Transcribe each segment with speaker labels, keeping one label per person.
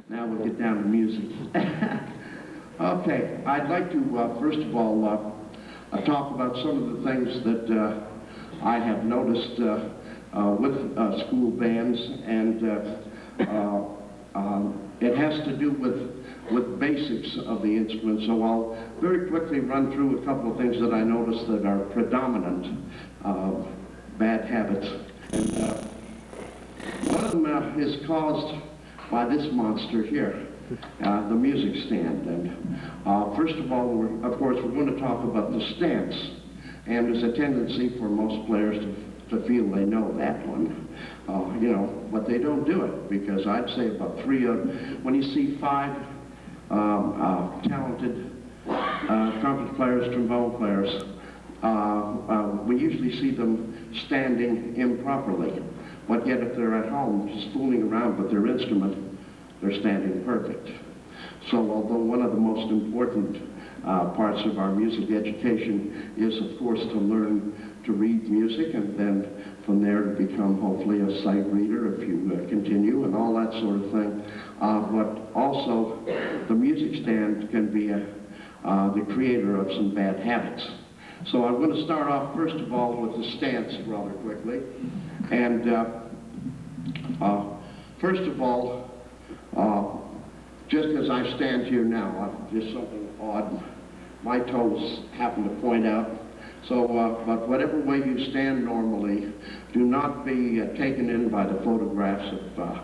Speaker 1: Now we'll get down to music. Okay, I'd like to, first of all, talk about some of the things that I have noticed with school bands, and it has to do with basics of the instrument. So I'll very quickly run through a couple of things that I noticed that are predominant bad habits. And one of them is caused by this monster here, the music stand. And first of all, of course, we're going to talk about the stance. And there's a tendency for most players to feel they know that one, you know, but they don't do it, because I'd say about when you see 5 talented trumpet players, trombone players, we usually see them standing improperly. But yet if they're at home just fooling around with their instrument, they're standing perfect. So although one of the most important parts of our music education is, of course, to learn to read music, and then from there to become hopefully a sight reader if you continue, and all that sort of thing. But also the music stand can be the creator of some bad habits. So I'm going to start off first of all with the stance rather quickly. And first of all, just as I stand here now, just something odd, my toes happen to point out. So, but whatever way you stand normally, do not be taken in by the photographs of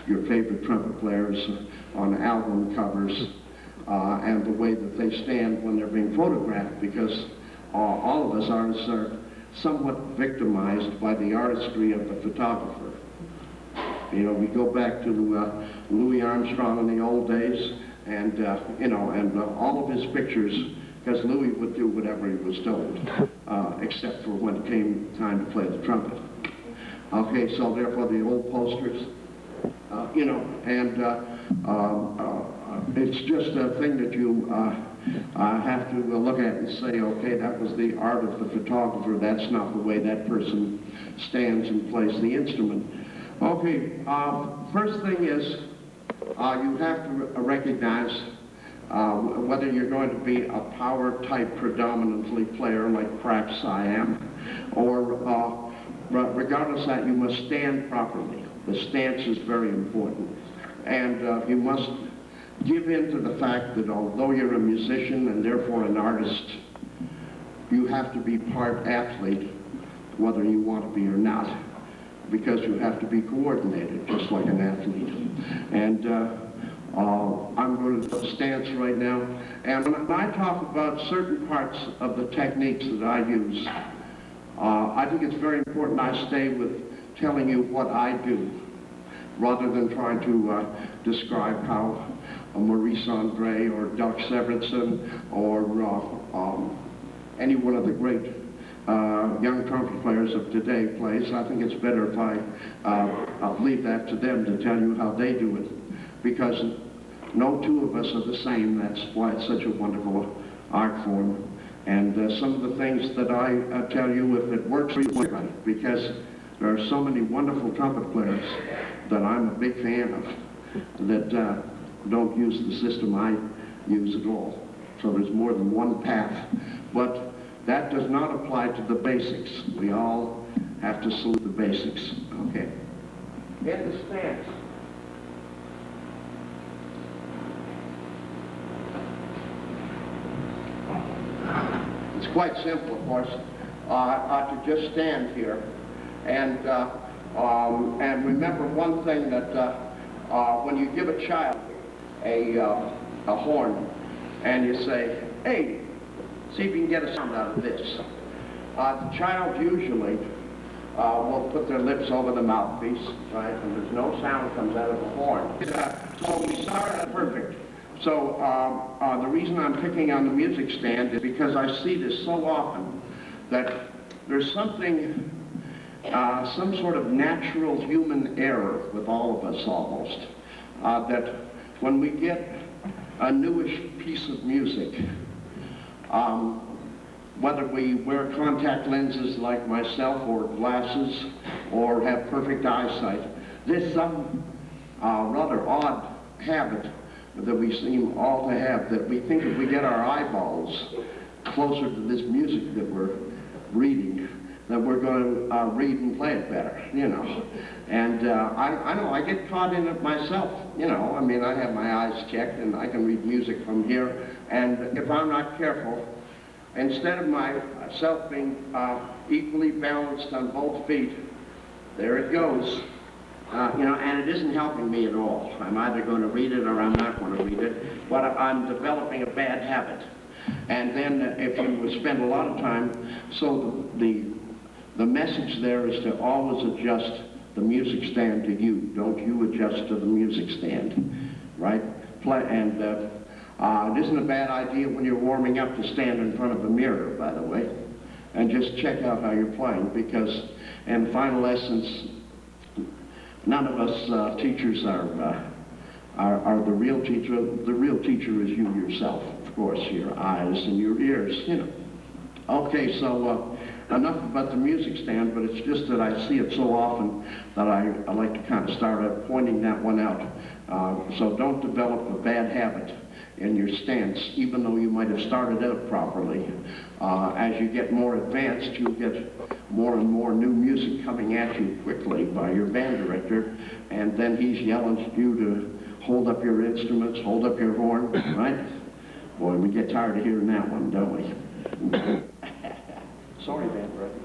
Speaker 1: your favorite trumpet players on album covers and the way that they stand when they're being photographed, because all of us artists are somewhat victimized by the artistry of the photographer. You know, we go back to Louis Armstrong in the old days, and you know, and all of his pictures, because Louis would do whatever he was told, except for when it came time to play the trumpet. Okay, so therefore the old posters, you know, and it's just a thing that you have to look at and say, okay, that was the art of the photographer. That's not the way that person stands and plays the instrument. Okay, first thing is you have to recognize whether you're going to be a power type predominantly player like perhaps I am, or regardless of that, you must stand properly. The stance is very important, and you must give in to the fact that although you're a musician and therefore an artist, you have to be part athlete, whether you want to be or not, because you have to be coordinated, just like an athlete. And I'm going to do the stance right now. And when I talk about certain parts of the techniques that I use, I think it's very important I stay with telling you what I do, rather than trying to describe how Maurice Andre or Doc Severinsen or any one of the great young trumpet players of today plays. I think it's better if I leave that to them to tell you how they do it, because no two of us are the same. That's why it's such a wonderful art form. And some of the things that I tell you, if it works for you, right, because there are so many wonderful trumpet players that I'm a big fan of that don't use the system I use at all. So there's more than one path. But that does not apply to the basics. We all have to salute the basics. Okay. In the stance. It's quite simple, of course, to just stand here. And remember one thing, that when you give a child a horn and you say, hey, see if you can get a sound out of this. The child usually will put their lips over the mouthpiece, right, and there's no sound comes out of the horn. So we start at perfect. So the reason I'm picking on the music stand is because I see this so often, that there's something, some sort of natural human error with all of us almost, that when we get a newish piece of music, whether we wear contact lenses like myself, or glasses, or have perfect eyesight, there's some rather odd habit that we seem all to have, that we think if we get our eyeballs closer to this music that we're reading, that we're going to read and play it better, you know. And I know I get caught in it myself, you know. I mean, I have my eyes checked and I can read music from here, and if I'm not careful, instead of myself being equally balanced on both feet, there it goes. You know, and it isn't helping me at all. I'm either going to read it or I'm not going to read it, but I'm developing a bad habit. And then if you spend a lot of time, so the message there is to always adjust the music stand to you. Don't you adjust to the music stand, right? And it isn't a bad idea when you're warming up to stand in front of a mirror, by the way, and just check out how you're playing, because in final essence, none of us teachers are the real teacher. The real teacher is you yourself, of course, your eyes and your ears, you know. Okay, so enough about the music stand, but it's just that I see it so often that I like to kind of start pointing that one out. So don't develop a bad habit in your stance, even though you might have started out properly. As you get more advanced, you'll get more and more new music coming at you quickly by your band director, and then he's yelling at you to hold up your instruments, hold up your horn, right? Boy, we get tired of hearing that one, don't we? Sorry, band director.